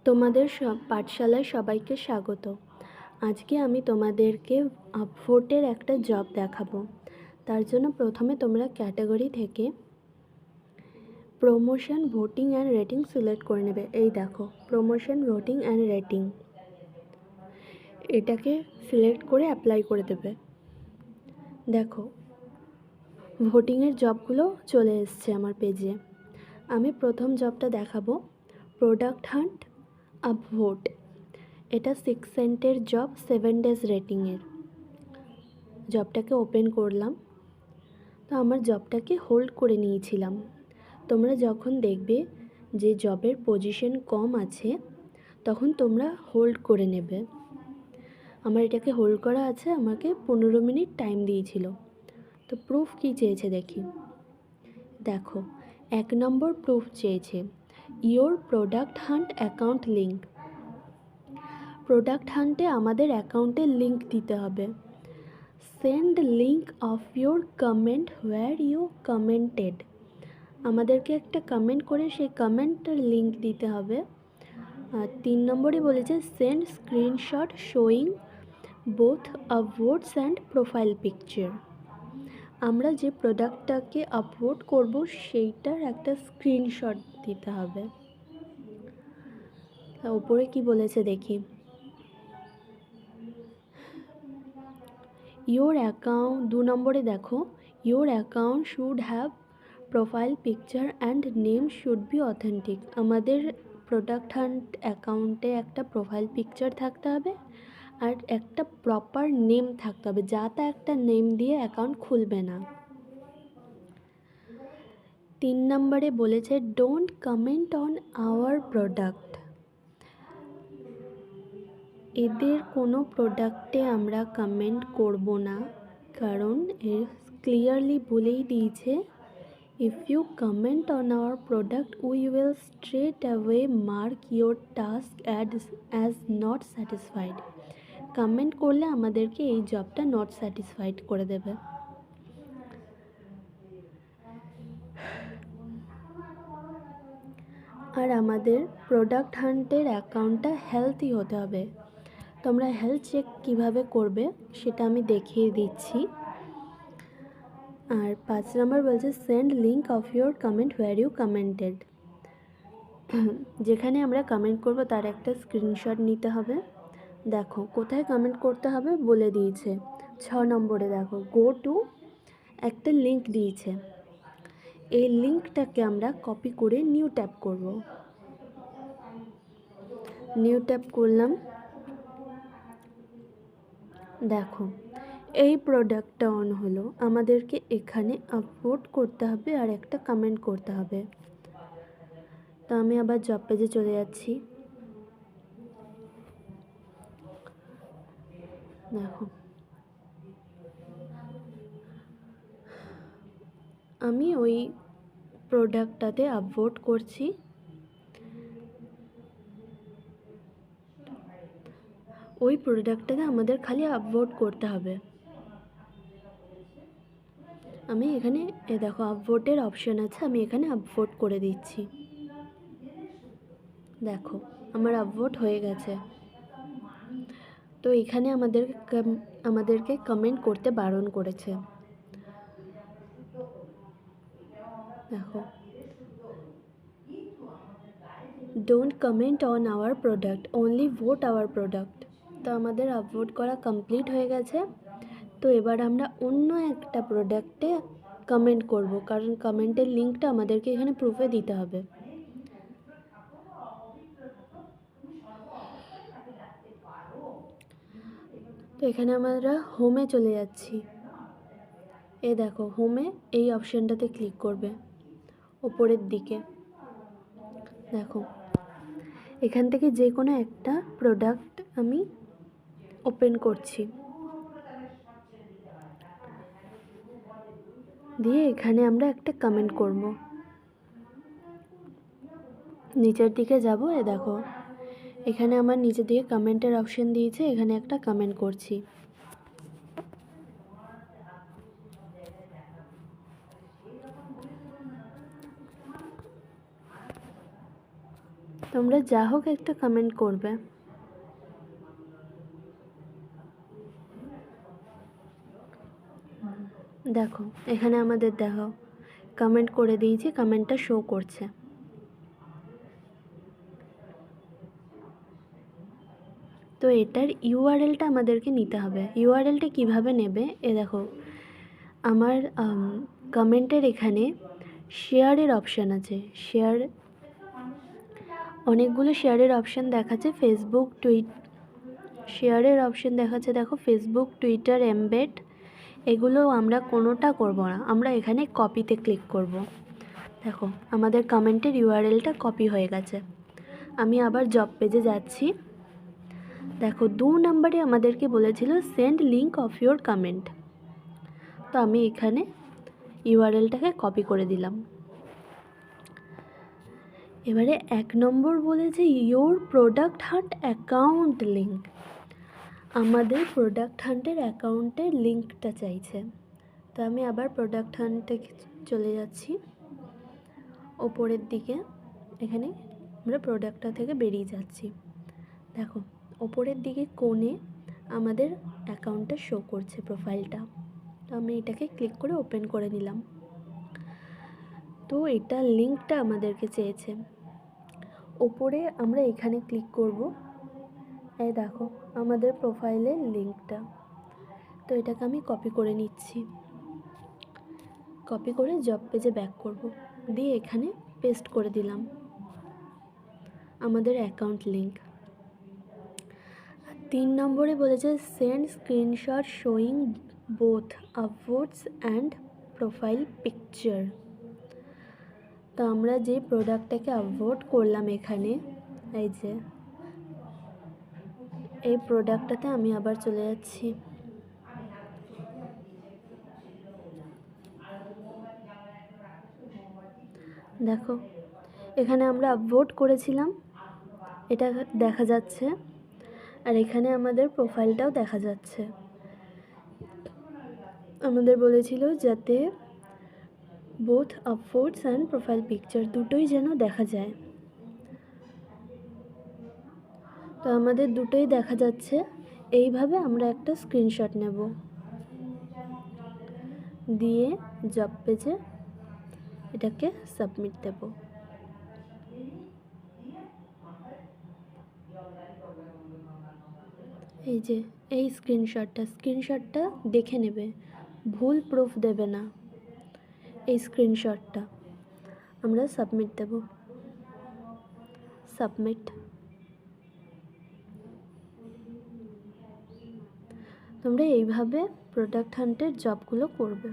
তোমাদের সব পাঠশালায় সবাইকে স্বাগত। আজকে আমি তোমাদেরকে আপভোটের একটা জব দেখাবো। তার জন্য প্রথমে তোমরা ক্যাটাগরি থেকে promotion voting and rating select করে নেবে। এই দেখো, প্রমোশন ভোটিং অ্যান্ড রেটিং, এটাকে সিলেক্ট করে অ্যাপ্লাই করে দেবে। দেখো, ভোটিংয়ের জবগুলো চলে এসছে আমার পেজে। আমি প্রথম জবটা দেখাবো, প্রোডাক্ট হান্ট আপভোট। এটা 6 সেন্টের জব, 7 ডেজ রেটিংয়ের। জবটাকে ওপেন করলাম, তো আমার জবটাকে হোল্ড করে নিয়েছিলাম। তোমরা যখন দেখবে যে জবের পজিশন কম আছে, তখন তোমরা হোল্ড করে নেবে। আমার এটাকে হোল্ড করা আছে, আমাকে 15 মিনিট টাইম দিয়েছিল। তো প্রুফ কী চেয়েছে দেখি। দেখো, 1 নম্বর প্রুফ চেয়েছে, your Product Hunt account link. Product হান্টে আমাদের অ্যাকাউন্টের লিঙ্ক দিতে হবে। Send link of your comment where you commented. আমাদেরকে একটা কমেন্ট করে সেই কমেন্টের লিঙ্ক দিতে হবে। আর 3 নম্বরে বলেছে send screenshot showing both upvotes and profile picture. আমরা যে প্রোডাক্টটাকে আপলোড করব সেইটার একটা স্ক্রিনশট দিতে হবে। ওপরে কি বলেছে দেখি, ইয়োর অ্যাকাউন্ট 2 নম্বরে দেখো, your account should have profile picture and name should be authentic. আমাদের প্রোডাক্ট হান্ট অ্যাকাউন্টে একটা প্রোফাইল পিকচার থাকতে হবে আর একটা প্রপার নেম থাকতে হবে, যা তা একটা নেম দিয়ে অ্যাকাউন্ট খুলবে না। 3 নম্বরে বলেছে don't comment on our product. এদের কোনো প্রোডাক্টে আমরা কমেন্ট করব না, কারণ এর ক্লিয়ারলি বলেই দিয়েছে if you comment on our product we will straight away mark your task as not satisfied. Comment করলে আমাদেরকে এই জবটা নট স্যাটিসফাইড করে দেবে। আর আমাদের প্রোডাক্ট হান্টের অ্যাকাউন্টটা হেলদি হতে হবে। তোমরা হেলথ চেক কীভাবে করবে সেটা আমি দেখিয়ে দিচ্ছি। আর 5 নম্বর বলছে send link of your comment where you commented. যেখানে আমরা কমেন্ট করব তার একটা স্ক্রিনশট নিতে হবে। দেখো কোথায় কমেন্ট করতে হবে বলে দিয়েছে। 6 নম্বরে দেখো, গো টু, একটা লিঙ্ক দিয়েছে। এই লিঙ্কটাকে আমরা কপি করে নিউ ট্যাপ করব। নিউ ট্যাপ করলাম। দেখো, এই প্রোডাক্টটা অন হলো। আমাদেরকে এখানে আপলোড করতে হবে আর একটা কমেন্ট করতে হবে। তো আমি আবার জব পেজে চলে যাচ্ছি। দেখো, আমি ওই প্রোডাক্টটাতে আপলোড করছি। ওই প্রোডাক্টটাতে আমাদের খালি আপলোড করতে হবে। আমি এখানে দেখো আপভোটের অপশান আছে, আমি এখানে আপভোট করে দিচ্ছি। দেখো, আমার আপভোট হয়ে গেছে। তো এখানে আমাদেরকে কমেন্ট করতে বারণ করেছে। দেখো, don't comment on our product, only vote hour product. তো আমাদের আপভোট করা কমপ্লিট হয়ে গেছে। তো এবার আমরা অন্য একটা প্রোডাক্টে কমেন্ট করব, কারণ কমেন্টের লিঙ্কটা আমাদেরকে এখানে প্রুফে দিতে হবে। তো এখানে আমরা হোমে চলে যাচ্ছি। দেখো, হোমে এই অপশানটাতে ক্লিক করবে ওপরের দিকে। দেখো, এখান থেকে যে কোনো একটা প্রোডাক্ট আমি ওপেন করছি, দিয়ে এখানে আমরা একটা কমেন্ট করব। নিচের দিকে যাব, দেখো এখানে আমার নিচের দিকে কমেন্টের অপশান দিয়েছে, এখানে একটা কমেন্ট করছি। তো তোমরা যা হোক একটা কমেন্ট করবে। দেখো এখানে আমাদের দেখো কমেন্ট করে দিয়েছি, কমেন্টটা শো করছে। তো এটার ইউআরএলটা আমাদেরকে নিতে হবে। ইউআরএলটা কিভাবে নেবে, এ দেখো আমার কমেন্টের এখানে শেয়ারের অপশান আছে। অনেকগুলো শেয়ারের অপশান দেখাচ্ছে। শেয়ারের অপশান দেখাচ্ছে, দেখো ফেসবুক, টুইটার, এমবেড, এগুলো আমরা কোনোটা করব না, আমরা এখানে কপিতে ক্লিক করব। দেখো আমাদের কমেন্টের ইউআরএলটা কপি হয়ে গেছে। আমি আবার জব পেজে যাচ্ছি। দেখো 2 নম্বরে আমাদেরকে বলেছিল send link of your comment. তো আমি এখানে ইউআরএলটাকে কপি করে দিলাম। এবারে 1 নম্বর বলেছে your Product Hunt account link. আমাদের প্রোডাক্ট হান্টের অ্যাকাউন্টের লিঙ্কটা চাইছে। তো আমি আবার প্রোডাক্ট হান্টে চলে যাচ্ছি ওপরের দিকে। এখানে আমরা প্রোডাক্টটা থেকে বেরিয়ে যাচ্ছি। দেখো ওপরের দিকে কোণে আমাদের অ্যাকাউন্টটা শো করছে, প্রোফাইলটা। তো আমি এটাকে ক্লিক করে ওপেন করে নিলাম। তো এটা লিঙ্কটা আমাদেরকে চেয়েছে। ওপরে আমরা এখানে ক্লিক করব। এই দেখো আমাদের প্রোফাইলের লিঙ্কটা। তো এটাকে আমি কপি করে নিচ্ছি। কপি করে জব পেজে ব্যাক করব, দিয়ে এখানে পেস্ট করে দিলাম আমাদের অ্যাকাউন্ট লিঙ্ক। 3 নম্বরে বলেছে send screenshot showing both upvotes and profile picture. তো আমরা যে প্রোডাক্টটাকে আপভোট করলাম এখানে, এই যে এই প্রোডাক্টটাতে আমি আবার চলে যাচ্ছি। দেখো এখানে আমরা আপভোট করেছিলাম, এটা দেখা যাচ্ছে, আর এখানে আমাদের প্রোফাইলটাও দেখা যাচ্ছে। আমাদের বলেছিল যাতে both upvotes and profile picture দুটোই যেন দেখা যায়। তো আমাদের দুটোই দেখা যাচ্ছে। এইভাবে আমরা একটা স্ক্রিনশট নেব, দিয়ে জব পেজে এটাকে সাবমিট দেব। এই যে এই স্ক্রিনশটটা দেখে নেবে, ভুল প্রুফ দেবে না। এই স্ক্রিনশটটা আমরা সাবমিট দেব। সাবমিট। তোমরা এইভাবে প্রোডাক্ট হান্টের জবগুলো করবে।